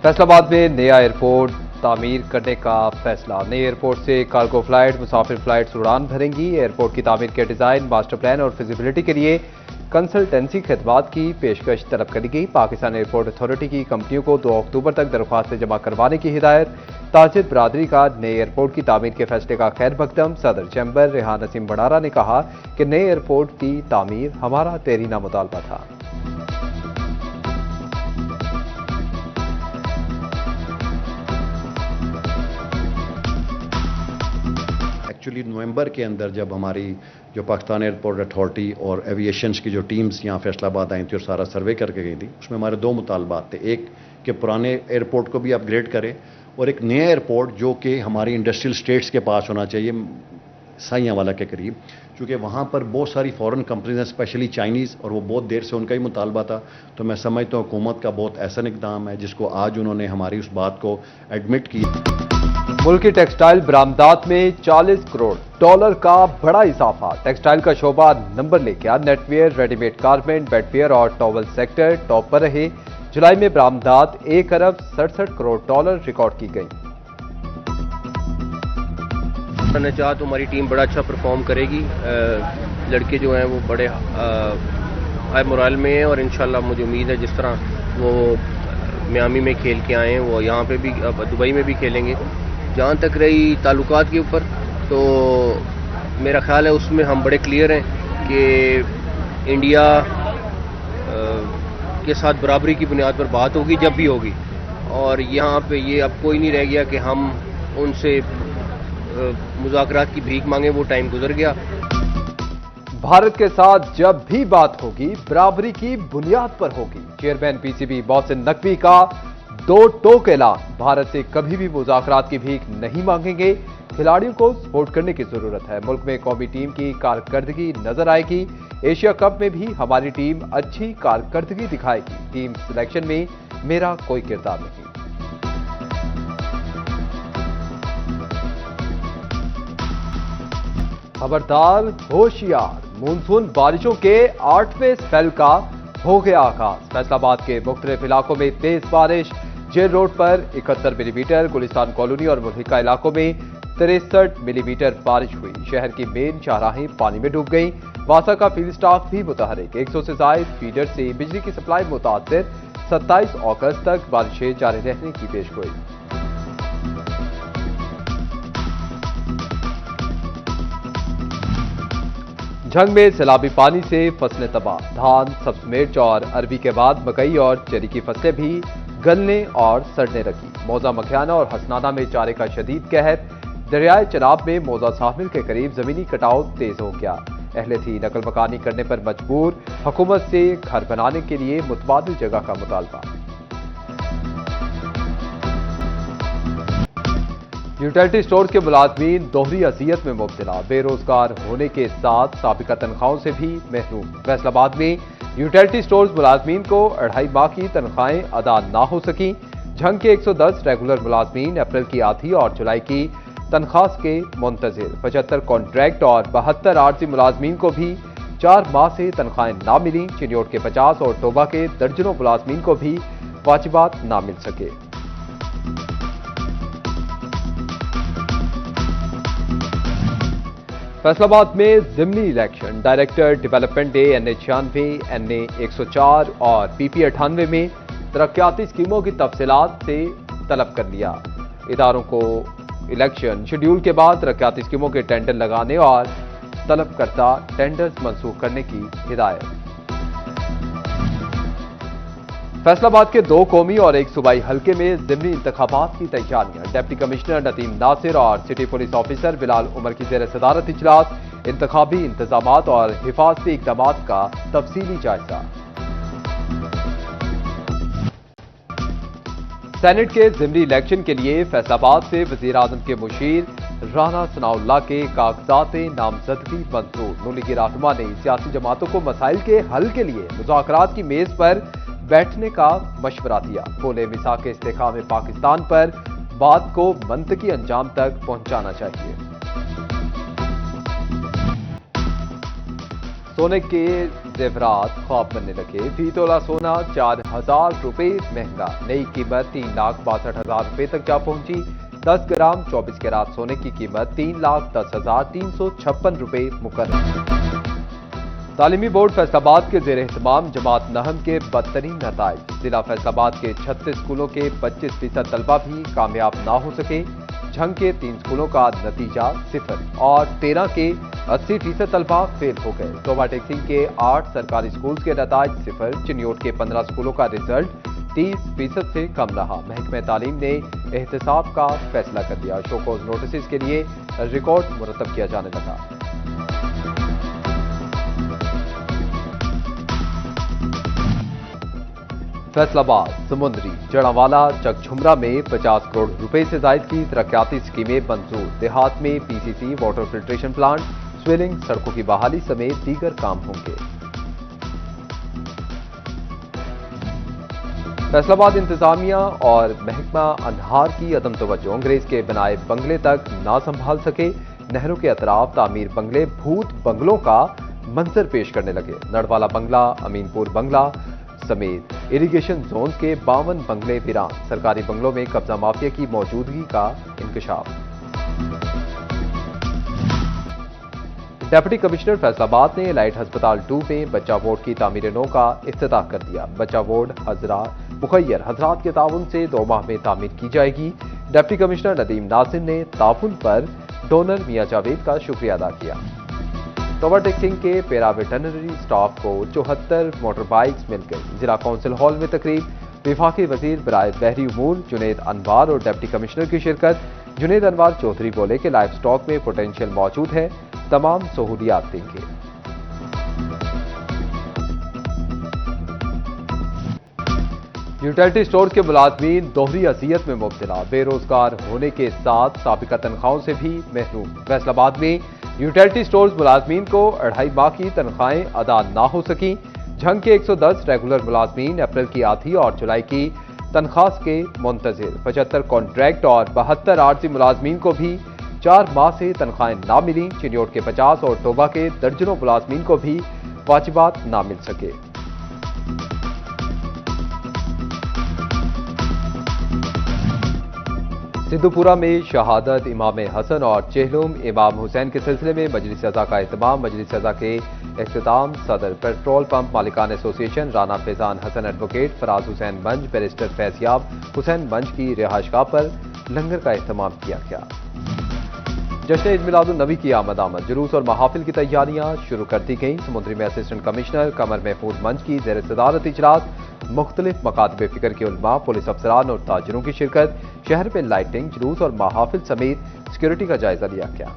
फैसला आबाद में नया एयरपोर्ट तामीर करने का फैसला। नए एयरपोर्ट से कार्गो फ्लाइट, मुसाफिर फ्लाइट्स उड़ान भरेंगी। एयरपोर्ट की तामीर के डिजाइन, मास्टर प्लान और फिजिबिलिटी के लिए कंसल्टेंसी खिदमात की पेशकश तलब करी गई। पाकिस्तान एयरपोर्ट अथॉरिटी की कंपनियों को 2 अक्टूबर तक दरख्वास्तें जमा करवाने की हिदायत। ताजिद बरादरी का नए एयरपोर्ट की तामीर के फैसले का खैर मकदम। सदर चैम्बर रेहान नसीम बड़ारा ने कहा कि नए एयरपोर्ट की तामीर हमारा देरीना मुतालबा था। एक्चुअली नवंबर के अंदर जब हमारी जो पाकिस्तान एयरपोर्ट अथॉरिटी और एविएशंस की जो टीम्स यहाँ फैसलाबाद आई थी और सारा सर्वे करके गई थी, उसमें हमारे 2 मुतालबात थे। एक कि पुराने एयरपोर्ट को भी अपग्रेड करें और एक नया एयरपोर्ट जो कि हमारी इंडस्ट्रियल स्टेट्स के पास होना चाहिए, साइयां वाला के करीब, क्योंकि वहाँ पर बहुत सारी फॉरेन कंपनीज हैं, स्पेशली चाइनीज़, और वो बहुत देर से उनका ही मुतालबा था। तो मैं समझता हूँ हुकूमत का बहुत ऐसा इक़दाम है जिसको आज उन्होंने हमारी उस बात को एडमिट किया। मुल्क की टेक्सटाइल बरामदात में $40 करोड़ का बड़ा इजाफा। टेक्सटाइल का शोबा नंबर ले गया। नेटवेयर, रेडीमेड गारमेंट, बेडवेयर और टॉवल सेक्टर टॉप पर रहे। जुलाई में बरामदात $1 अरब 67 करोड़ रिकॉर्ड की गई। मैंने चाहा तो हमारी टीम बड़ा अच्छा परफॉर्म करेगी। लड़के जो हैं वो बड़े हाई मोरल में हैं और इंशाल्लाह मुझे उम्मीद है जिस तरह वो मियामी में खेल के आए हैं वो यहाँ पे भी, दुबई में भी खेलेंगे। जहाँ तक रही ताल्लुकात के ऊपर, तो मेरा ख्याल है उसमें हम बड़े क्लियर हैं कि इंडिया के साथ बराबरी की बुनियाद पर बात होगी जब भी होगी, और यहाँ पे ये अब कोई नहीं रह गया कि हम उनसे मुज़ाकरात की भीख मांगे। वो टाइम गुजर गया। भारत के साथ जब भी बात होगी बराबरी की बुनियाद पर होगी। चेयरमैन पीसीबी मोहसिन नकवी का 2 टोक ऐलान। भारत से कभी भी मुज़ाकरात की भीख नहीं मांगेंगे। खिलाड़ियों को सपोर्ट करने की जरूरत है। मुल्क में कौमी टीम की कारकर्दगी नजर आएगी। एशिया कप में भी हमारी टीम अच्छी कारकर्दगी दिखाएगी। टीम सिलेक्शन में मेरा कोई किरदार नहीं। खबरदार, होशियार, मानसून बारिशों के 8वें स्पेल का हो गया आगाज। फैसलाबाद के मुख्तलिफ इलाकों में तेज बारिश। जेल रोड पर 71 मिलीमीटर, गुलिस्तान कॉलोनी और मुल्हिका इलाकों में 63 मिलीमीटर बारिश हुई। शहर की मेन शाहराहें पानी में डूब गईं। वासा का फील्ड स्टाफ भी मुतहरिक। 100 से जायद फीडर से बिजली की सप्लाई मुतासर। 27 अगस्त तक बारिशें जारी रहने की पेशगोई। झंग में सैलाबी पानी से फसलें तबाह। धान, सब्ज मिर्च और अरबी के बाद मकई और चेरी की फसलें भी गलने और सड़ने लगी। मौजा मखियाना और हसनाना में चारे का शदीद कहर। दरियाए चनाब में मौजा साहिल के करीब जमीनी कटाव तेज हो गया। अहले थी नकल मकानी करने पर मजबूर। हुकूमत से घर बनाने के लिए मुतबादिल जगह का मुतालबा। यूटिलिटी स्टोर्स के मुलाजमीन दोहरी अजियत में मुब्तला। बेरोजगार होने के साथ साबिका तनख्वाहों से भी महरूम। फैसलाबाद में यूटिलिटी स्टोर्स मुलाजमीन को 2.5 माह की तनख्वाहें अदा ना हो सकी। झंग के 110 रेगुलर मुलाजमीन अप्रैल की आधी और जुलाई की तनख्वाह के मुंतजिर। 75 कॉन्ट्रैक्ट और 72 आरजी मुलाजमीन को भी 4 माह से तनख्वाहें ना मिली। चिन्योट के 50 और टोबा के दर्जनों मुलाजमीन को भी वाजिबात ना मिल सके। फैसलाबाद में ज़िमनी इलेक्शन। डायरेक्टर डेवलपमेंट डे NA 96, NA 104 और PP 98 में तरक्याती स्कीमों की तफसीलात से तलब कर लिया। इदारों को इलेक्शन शेड्यूल के बाद तरक्याती स्कीमों के टेंडर लगाने और तलब करता टेंडर्स मंसूख करने की हिदायत। फैसलाबाद के 2 कौमी और 1 सूबाई हल्के में ज़िमनी इंतखाबात की तैयारियां। डिप्टी कमिश्नर नदीम नासिर और city police officer Bilal Umar की ज़ेर सदारत इजलास। इंतखाबी इंतजामात और हिफाजती इक़दामात का तफसीली जायजा। सेनेट के ज़िमनी इलेक्शन के लिए फैसलाबाद से वज़ीर आज़म के मुशीर राना सनाउल्लाह के कागजात नामजदगी मंजूर। नून लीगी रहनुमा ने सियासी जमातों को मसाइल के हल के लिए मुज़ाकरात की मेज पर बैठने का मशवरा दिया। बोले मिसाक इस्तेकाम पाकिस्तान पर बात को मंतकी अंजाम तक पहुंचाना चाहिए। सोने के जेवरात ख्वाब बनने लगे। फी तोला सोना 4,000 रुपए महंगा, नई कीमत 3,62,000 रुपए तक जा पहुंची। 10 ग्राम 24 कैरात सोने की कीमत 3,10,356 रुपए मुकर्रर। तालीमी बोर्ड फैसलाबाद के जेर एहतमाम जमात नहम के बदतरीन नताइज। जिला फैसलाबाद के 36 स्कूलों के 25% तलबा भी कामयाब ना हो सके। झंग के 3 स्कूलों का नतीजा 0 और 13 के 80% तलबा फेल हो गए। तोबा टेक्सिंग के 8 सरकारी स्कूल के नताइज 0, चिन्योट के 15 स्कूलों का रिजल्ट 30% से कम रहा। महकमे तालीम ने एहतसाब का फैसला कर दिया। शोकॉज नोटिस के लिए रिकॉर्ड मुरतब किया जाने लगा। फैसलाबाद, समुंदरी, जड़ावाला, चकझुमरा में 50 करोड़ रुपए से जायद की तरक्याती स्कीमें मंजूर। देहात में पीसीसी, वाटर फिल्ट्रेशन प्लांट, स्विलिंग, सड़कों की बहाली समेत दीगर काम होंगे। फैसलाबाद इंतजामिया और महकमा अनहार की अदम तवज्जो अंग्रेज के बनाए बंगले तक ना संभाल सके। नहरों के अतराफ तामीर बंगले भूत बंगलों का मंजर पेश करने लगे। नड़वाला बंगला, अमीनपुर बंगला समेत इरिगेशन जोन के 52 बंगले वीरान। सरकारी बंगलों में कब्जा माफिया की मौजूदगी का इंकशाफ। डिप्टी कमिश्नर फैसलाबाद ने लाइट अस्पताल 2 में बच्चा वार्ड की तामीर नौ का इफ्तिताह कर दिया। बच्चा वार्ड मुखैर हजरात के ताउन से 2 माह में तामीर की जाएगी। डिप्टी कमिश्नर नदीम नासिर ने ताउन पर डोनर मियां जावेद का शुक्रिया अदा किया। तोबा टेक्सिंग के पैरा वेटरनरी स्टाफ को 74 मोटर बाइक्स मिल गई। जिला काउंसिल हॉल में तकरीब, विफाकी वजीर बराए बहरी उमूर जुनेद अनवार और डिप्टी कमिश्नर की शिरकत। जुनेद अनवार चौधरी बोले कि लाइफ स्टॉक में पोटेंशियल मौजूद है, तमाम सहूलियात देंगे। यूटिलिटी स्टोर के मुलाजमीन दोहरी अजियत में मुब्तला, बेरोजगार होने के साथ साबिका तनख्वाहों से भी महरूम। फैसलाबाद में यूटिलिटी स्टोर्स मुलाजमीन को 2.5 माह की तनख्वाहें अदा ना हो सकी। झंग के 110 रेगुलर मुलाजमीन अप्रैल की आधी और जुलाई की तनख्वाह के मुंतजिर। 75 कॉन्ट्रैक्ट और 72 आरजी मुलाजमीन को भी 4 माह से तनख्वाहें ना मिली। चिन्योट के 50 और टोबा के दर्जनों मुलाजमीन को भी वाजिबात ना मिल सके। सिद्धूपुरा में शहादत इमाम हसन और चेहलुम इमाम हुसैन के सिलसिले में मजलिस अज़ा का एहतमाम। मजलिस अज़ा के इख्तिताम सदर पेट्रोल पंप मालिकान एसोसिएशन राना फैजान हसन एडवोकेट फराज हुसैन मंज, बैरिस्टर फैज़याब हुसैन मंज की रिहाइशगाह पर लंगर का एहतमाम किया गया। जश्न ईद मिलादुन्नबी की आमद जुलूस और महाफिल की तैयारियां शुरू कर दी गईं। समुद्री में असिस्टेंट कमिश्नर कमर महफूज मंच की ज़ेर सदारत इजलास। मुख्तलिफ मकातब फिक्र के उलमा, पुलिस अफसरान और ताजरों की शिरकत। शहर में लाइटिंग, जुलूस और महाफिल समेत सिक्योरिटी का जायजा लिया गया।